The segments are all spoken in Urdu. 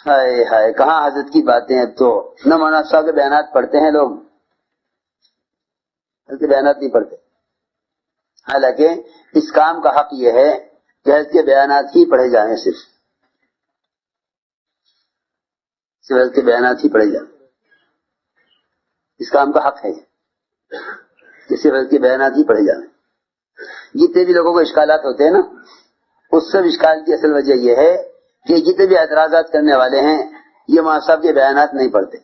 ہائے ہائے کہاں حضرت کی باتیں ہیں، تو نہ مولانا صاحب کے بیانات پڑھتے ہیں لوگ، حضرت کے بیانات نہیں پڑھتے. حالانکہ اس کام کا حق یہ ہے کہ حضرت کے بیانات ہی پڑھے جائیں، صرف حضرت کے بیانات ہی پڑھے جائیں. اس کام کا حق ہے کہ صرف حضرت کے بیانات ہی پڑھے جائیں. جتنے بھی لوگوں کو اشکالات ہوتے ہیں نا، اس سب اشکال کی اصل وجہ یہ ہے کہ جتنے بھی اعتراضات کرنے والے ہیں یہ مولانا صاحب کے بیانات نہیں پڑھتے،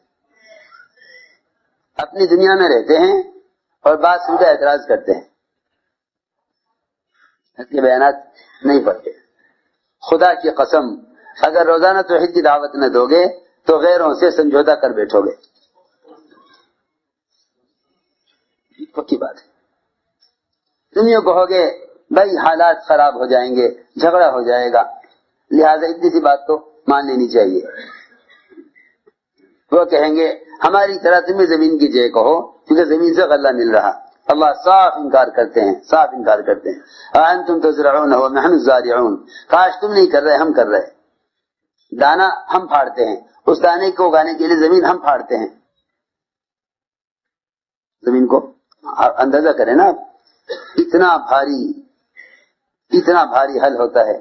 اپنی دنیا میں رہتے ہیں اور بات سن کر اعتراض کرتے ہیں، حضرت کے بیانات نہیں پڑھتے. خدا کی قسم اگر روزانہ توحید کی دعوت نہ دو گے تو غیروں سے سمجھوتا کر بیٹھو گے، پکی بات ہے. تم یہ کہو گے بھائی حالات خراب ہو جائیں گے، جھگڑا ہو جائے گا، لہذا اتنی سی بات تو مان لینی چاہیے. وہ کہیں گے ہماری طرح تمہیں زمین کی جے کہو کیونکہ زمین سے غلہ مل رہا. اللہ صاف انکار کرتے ہیں، صاف انکار کرتے ہیں. انتم تزرعون ونحن الزارعون، کاش تم نہیں کر رہے ہم کر رہے. دانا ہم پھاڑتے ہیں، اس دانے کو اگانے کے لیے زمین ہم پھاڑتے ہیں. زمین کو اندازہ کریں نا، اتنا بھاری حل ہوتا ہے،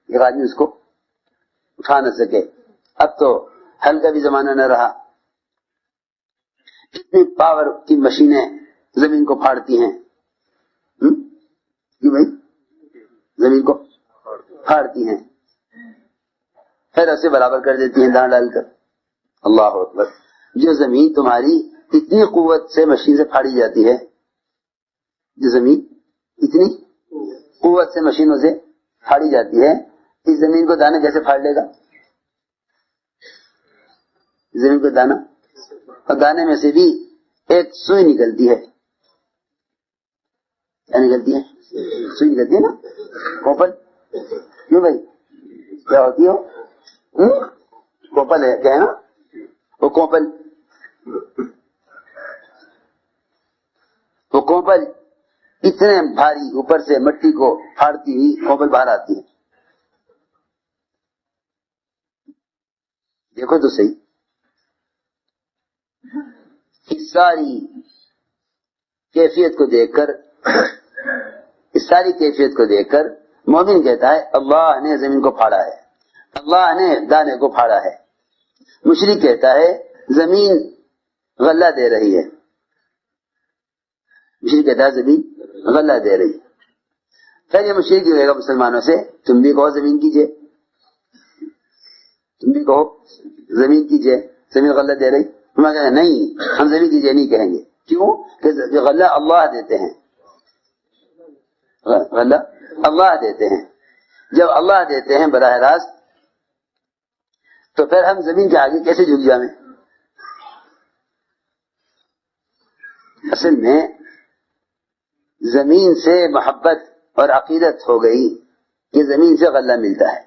ایک آدمی اس کو اٹھا نہ سکے. اب تو حل کا بھی زمانہ نہ رہا، اتنی پاور کی مشینیں زمین کو پھاڑتی ہیں. کیوں بھائی؟ زمین کو پھاڑتی ہیں، پھر اسے برابر کر دیتی ہیں دان ڈال کر. اللہ اکبر. جو زمین تمہاری اتنی قوت سے مشین سے پھاڑی جاتی ہے، جو زمین اتنی قوت سے مشینوں سے پھاڑی جاتی ہے، اس زمین کو دانا کیسے پھاڑ لے گا؟ زمین کو دانا، اور دانے میں سے بھی ایک سوئی نکلتی ہے. کیا نکلتی ہے؟ سوئی نکلتی ہے نا، کوپل. کیوں بھائی کیا ہوتی ہے؟ کوپل ہے، کیا ہے نا وہ کوپل. وہ کوپل اتنے بھاری اوپر سے مٹی کو پھاڑتی ہوئی کوپل باہر آتی ہے. دیکھو تو صحیح، اس ساری کیفیت کو دیکھ کر مومن کہتا ہے اللہ نے زمین کو پھاڑا ہے، اللہ نے دانے کو پھاڑا ہے. مشرک کہتا ہے زمین غلہ دے رہی ہے، مشرک کہتا ہے زمین غلہ دے رہی ہے. پھر یہ مشرک کہے گا مسلمانوں سے تم بھی کہو زمین کیجئے، تم بھی کہو زمین کیجئے، زمین غلہ دے رہی. ہم کہیں نہیں، ہم زمین کیجئے نہیں کہیں گے. کیوں؟ کہ غلہ اللہ دیتے ہیں، غلہ اللہ دیتے ہیں. جب اللہ دیتے ہیں براہ راست تو پھر ہم زمین کے آگے کیسے جھک جائیں؟ اصل میں زمین سے محبت اور عقیدت ہو گئی کہ زمین سے غلہ ملتا ہے،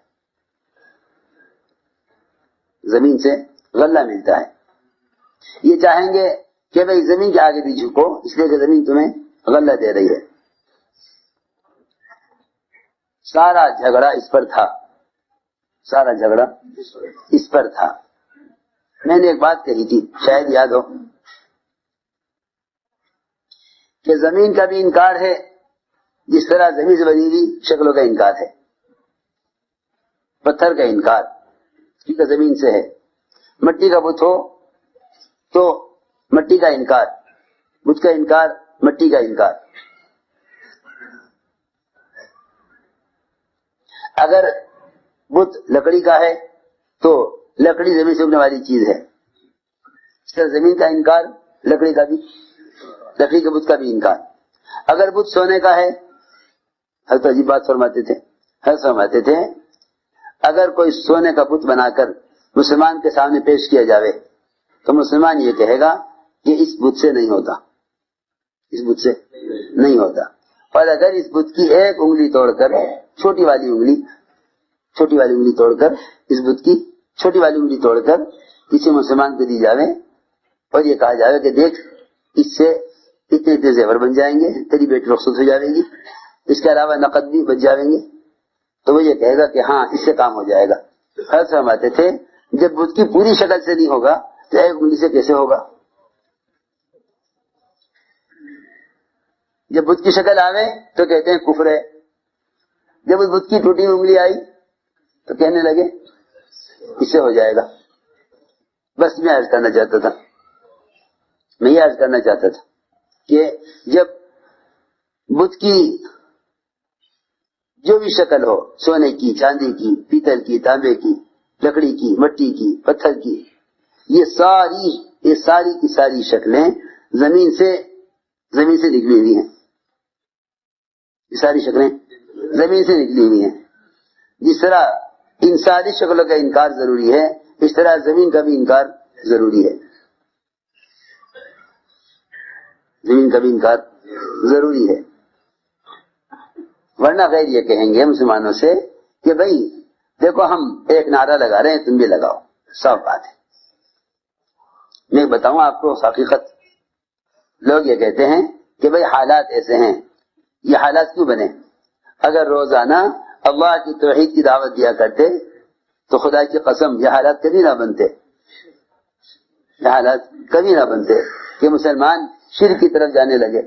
زمین سے غلہ ملتا ہے. یہ چاہیں گے کہ بھئی زمین کے آگے بھی جھکو اس لیے کہ زمین تمہیں غلہ دے رہی ہے. سارا جھگڑا اس پر تھا، سارا جھگڑا اس پر تھا. میں نے ایک بات کہی تھی، شاید یاد ہو، کہ زمین کا بھی انکار ہے جس طرح زمین سے بنی ہوئی شکلوں کا انکار ہے. پتھر کا انکار کیونکہ زمین سے ہے، مٹی کا بت ہو تو مٹی کا انکار، بت کا انکار، مٹی کا انکار. اگر بت لکڑی کا ہے تو لکڑی زمین سے اگنے والی چیز ہے، اس طرح زمین کا انکار، لکڑی کا بھی، لکڑی کے بت کا بھی انکار. اگر بت سونے کا ہے، حضرت عجیب بات فرماتے تھے اگر کوئی سونے کا بت بنا کر مسلمان کے سامنے پیش کیا جاوے تو مسلمان یہ کہے گا کہ اس بت سے نہیں ہوتا، اس بت سے نہیں ہوتا. اور اگر اس بت کی ایک انگلی توڑ کر چھوٹی والی انگلی توڑ کر اس بت کی چھوٹی والی انگلی توڑ کر کسی مسلمان کو دی جاوے اور یہ کہا جاوے کہ دیکھ اس سے اتنے زیور بن جائیں گے، تیری بیٹی رخصت ہو جائے گی، اس کے علاوہ نقد بھی بچ جائیں گے، تو وہ یہ کہے گا کہ ہاں اس سے کام ہو جائے گا. حضرت فرماتے تھے جب بت کی پوری شکل سے نہیں ہوگا تو ایک انگلی سے کیسے ہوگا؟ جب بت کی شکل آوے تو کہتے ہیں کفر ہے، جب اس بت کی ٹوٹی انگلی آئی تو کہنے لگے اس سے ہو جائے گا۔ بس میں عرض کرنا چاہتا تھا، میں یہ عرض کرنا چاہتا تھا کہ جب بت کی جو بھی شکل ہو، سونے کی، چاندی کی، پیتل کی، تانبے کی، لکڑی کی، مٹی کی، پتھر کی، یہ ساری کی ساری شکلیں زمین سے نکلی ہوئی ہیں، یہ ساری شکلیں زمین سے نکلی ہوئی ہیں۔ جس طرح ان ساری شکلوں کا انکار ضروری ہے، اس طرح زمین کا بھی انکار ضروری ہے، زمین کا بھی انکار ضروری ہے۔ ورنہ غیر یہ کہیں گے مسلمانوں سے کہ بھائی دیکھو ہم ایک نعرہ لگا رہے ہیں، تم بھی لگاؤ، صاف بات ہے۔ میں بتاؤں آپ کو حقیقت، لوگ یہ کہتے ہیں کہ بھائی حالات ایسے ہیں، یہ حالات کیوں بنے؟ اگر روزانہ اللہ کی توحید کی دعوت دیا کرتے تو خدا کی قسم یہ حالات کبھی نہ بنتے، یہ حالات کبھی نہ بنتے کہ مسلمان شرک کی طرف جانے لگے۔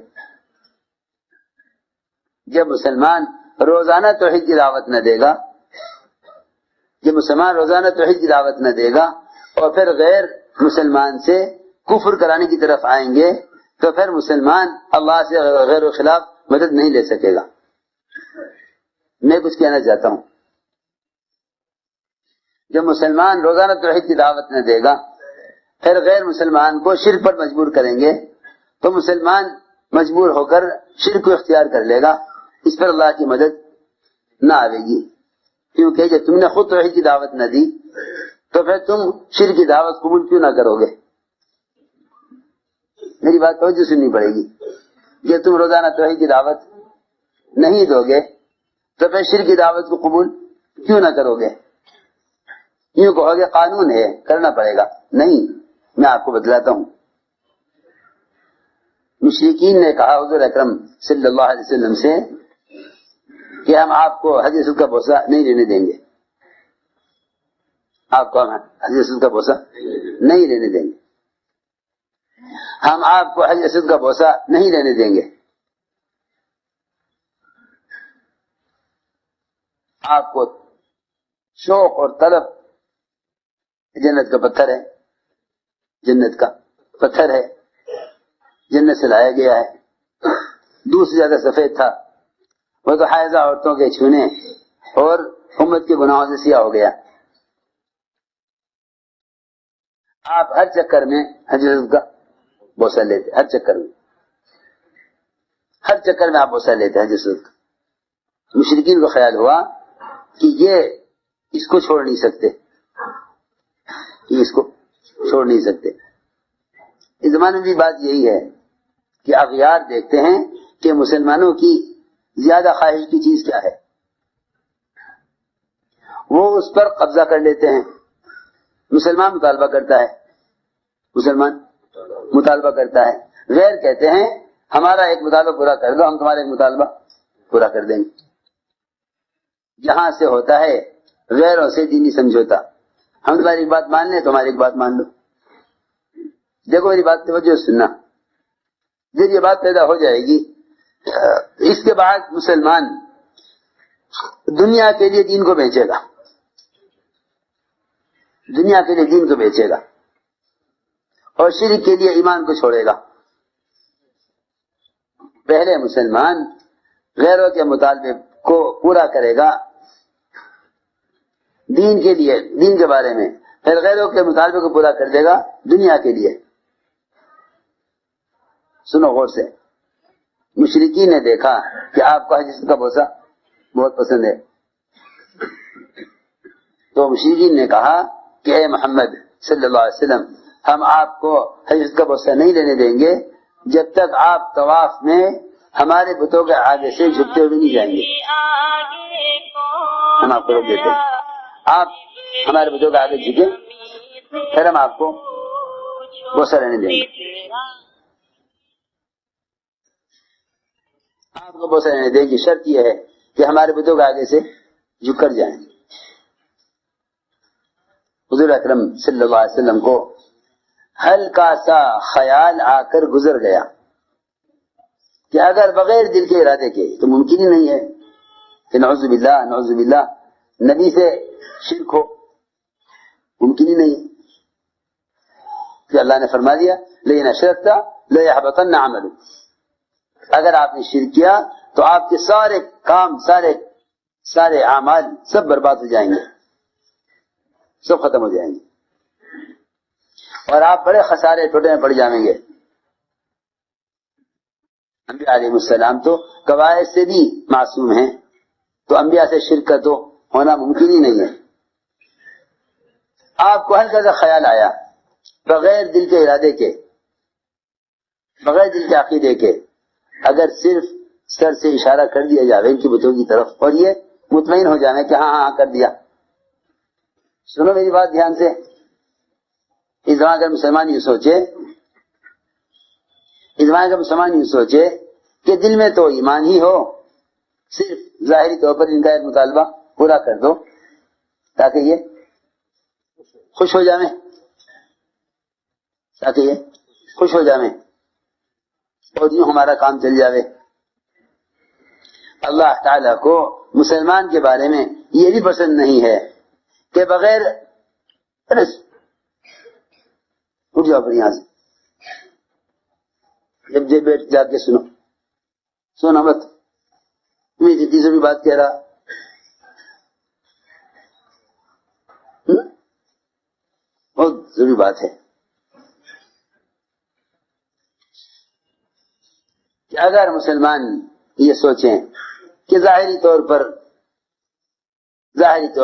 جب مسلمان روزانہ توحید کی دعوت نہ دے گا، جب مسلمان روزانہ توحید کی دعوت نہ دے گا اور پھر غیر مسلمان سے کفر کرانے کی طرف آئیں گے تو پھر مسلمان اللہ سے غیر و خلاف مدد نہیں لے سکے گا۔ میں کچھ کہنا چاہتا ہوں، جب مسلمان روزانہ توحید کی دعوت نہ دے گا پھر غیر مسلمان کو شرک پر مجبور کریں گے تو مسلمان مجبور ہو کر شرک کو اختیار کر لے گا، اس پر اللہ کی مدد نہ آئے گی، کیونکہ جب تم نے خود توحید کی دعوت نہ دی تو پھر تم شرک کی دعوت قبول کیوں نہ کرو گے؟ میری بات توجہ سننی پڑے گی۔ جب تم روزانہ توحید کی دعوت نہیں دو گے تو پھر شرک کی دعوت کو قبول کیوں نہ کرو گے؟ یوں کہو گے قانون ہے کرنا پڑے گا، نہیں، میں آپ کو بتلاتا ہوں۔ مشرکین نے کہا حضور اکرم صلی اللہ علیہ وسلم سے کہ ہم آپ کو حج اسود کا بوسہ نہیں لینے دیں گے، آپ کو ہم حج اسود کا بوسہ نہیں لینے دیں گے، ہم آپ کو حج اسود کا بوسہ نہیں لینے دیں گے، آپ کو شوق اور طلب جنت کا پتھر ہے، جنت کا پتھر ہے، جنت سے لایا گیا ہے، دودھ سے زیادہ سفید تھا، وہ تو حائضہ عورتوں کے چھونے اور امت کے گناہوں سے سیاہ ہو گیا۔ آپ ہر چکر میں حج اسود کا بوسہ لیتے، ہر چکر میں آپ بوسہ لیتے حج اسود کا۔ مشرکین کو خیال ہوا کہ یہ اس کو چھوڑ نہیں سکتے، اس کو چھوڑ نہیں سکتے۔ اس زمانے میں بھی بات یہی ہے کہ اغیار دیکھتے ہیں کہ مسلمانوں کی زیادہ خواہش کی چیز کیا ہے، وہ اس پر قبضہ کر لیتے ہیں۔ مسلمان مطالبہ کرتا ہے، مسلمان مطالبہ کرتا ہے، غیر کہتے ہیں ہمارا ایک مطالبہ پورا کر دو، ہم تمہارا ایک مطالبہ پورا کر دیں گے۔ جہاں سے ہوتا ہے غیروں سے دینی سمجھوتا، ہم تمہاری ایک بات مان لیں، تمہاری ایک بات مان لو۔ دیکھو میری بات توجہ سننا، جب یہ بات پیدا ہو جائے گی اس کے بعد مسلمان دنیا کے لیے دین کو بیچے گا، دنیا کے لیے دین کو بیچے گا اور شرک کے لیے ایمان کو چھوڑے گا۔ پہلے مسلمان غیروں کے مطالبے کو پورا کرے گا دین کے لیے، دین کے بارے میں، پھر غیروں کے مطالبے کو پورا کر دے گا دنیا کے لیے۔ سنو غور سے، مشرکین نے دیکھا کہ آپ کو حج اسود کا بوسہ بہت پسند ہے، تو مشرکین نے کہا کہ اے محمد صلی اللہ علیہ وسلم، ہم آپ کو حج اسود کا بوسہ نہیں لینے دیں گے جب تک آپ طواف میں ہمارے بتوں کے آگے سے جھکتے ہوئے نہیں جائیں گے۔ ہم آپ کو روک دیتے ہیں، آپ ہمارے بتوں کے آگے جھکے پھر ہم آپ کو بوسہ لینے دیں گے، آپ کو بوسہ لینے دیں گے، شرط یہ ہے کہ ہمارے بتوں کے آگے سے جھک کر جائیں۔ حضور اکرم صلی اللہ علیہ وسلم کو ہلکا سا خیال آ کر گزر گیا کہ اگر بغیر دل کے ارادے کے تو ممکن ہی نہیں ہے کہ نعوذ باللہ نبی سے شرک ہو، ممکن ہی نہیں ہے کہ اللہ نے فرما دیا لیکن اشرکت لیحبطن عملک، اگر آپ نے شرک کیا تو آپ کے سارے کام سارے اعمال سب برباد ہو جائیں گے، سب ختم ہو جائیں گے اور آپ بڑے خسارے ٹوٹے میں پڑ جائیں گے۔ انبیاء علیہ السلام تو کبائر سے بھی معصوم ہیں، تو انبیاء سے شرک کا تو ہونا ممکن ہی نہیں ہے۔ آپ کو ہلکا سا خیال آیا بغیر دل کے ارادے کے، بغیر دل کے عقیدے کے، اگر صرف سر سے اشارہ کر دیا جاوے ان کی بتوں کی طرف اور یہ مطمئن ہو جانے کہ ہاں کر دیا۔ سنو میری بات دھیان سے، اس زمانے کا مسلمان یہ سوچے کہ دل میں تو ایمان ہی ہو، صرف ظاہری طور پر ان کا ایک مطالبہ پورا کر دو تاکہ یہ خوش ہو جائیں، اور یوں ہمارا کام چل جاوے۔ اللہ تعالیٰ کو مسلمان کے بارے میں یہ بھی پسند نہیں ہے کہ بغیر اٹھ جاؤ پر یہاں سے، جب بیٹھ جا کے سونا مت، میں جتنی سے بھی بات کہہ رہا، بہت ضروری بات ہے کہ اگر مسلمان یہ سوچیں کہ ظاہری طور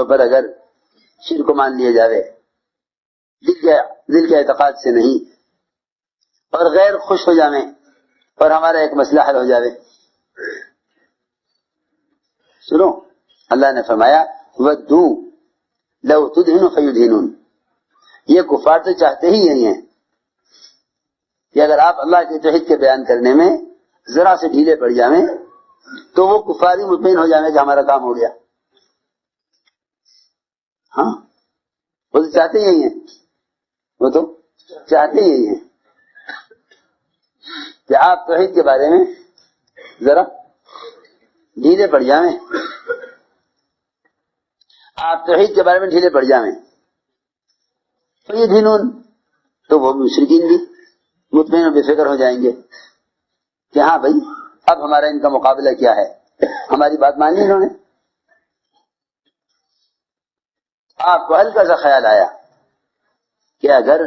پر اگر شرک کو مان لیا جاوے دل کے اعتقاد سے نہیں اور غیر خوش ہو جاویں اور ہمارا ایک مسئلہ حل ہو جاوے۔ سنو، اللہ نے فرمایا وَدُّوا لَوْ تُدْهِنُ فَيُدْهِنُونَ، یہ کفار تو چاہتے ہی یہی ہیں کہ اگر آپ اللہ کے توحید کے بیان کرنے میں ذرا سے ڈھیلے پڑ جائیں تو وہ کفار ہی مطمئن ہو جائیں کہ ہمارا کام ہو گیا۔ ہاں، وہ تو چاہتے یہی ہیں کہ آپ توحید کے بارے میں ذرا ڈھیلے پڑ جائیں، تو یہ دھنون تو وہ مشرکین بھی مطمئن و بے فکر ہو جائیں گے کہ ہاں بھائی اب ہمارا ان کا مقابلہ کیا ہے، ہماری بات مانی انہوں نے۔ آپ کو ہلکا سا خیال آیا کہ اگر